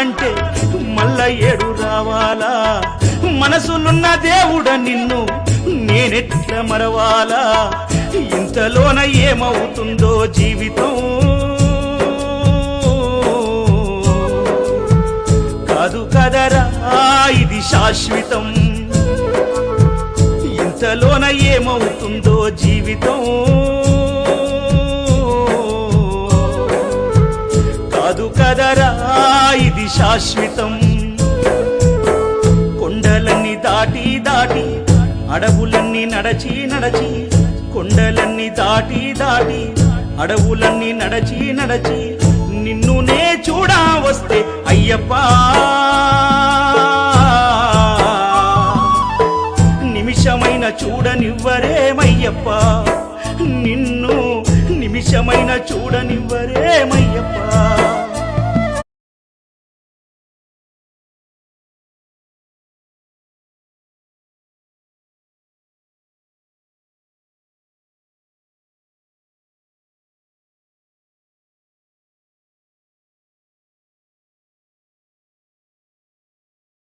అంటే మళ్ళా ఏడు రావాలా? మనసులున్న దేవుడ నిన్ను నేనెట్ల మరవాలా? ఇంతలోన ఏమవుతుందో జీవితం, కాదు కదరా ఇది శాశ్వతం. ఇంతలోన ఏమవుతుందో జీవితం, కాదు కదరా ఇది శాశ్వతం. కొండలన్నీ దాటి దాటి అడవులన్నీ నడచి నడచి, కొండలన్నీ దాటి దాటి అడవులన్నీ నడచి నడచి నిన్ను నే చూడా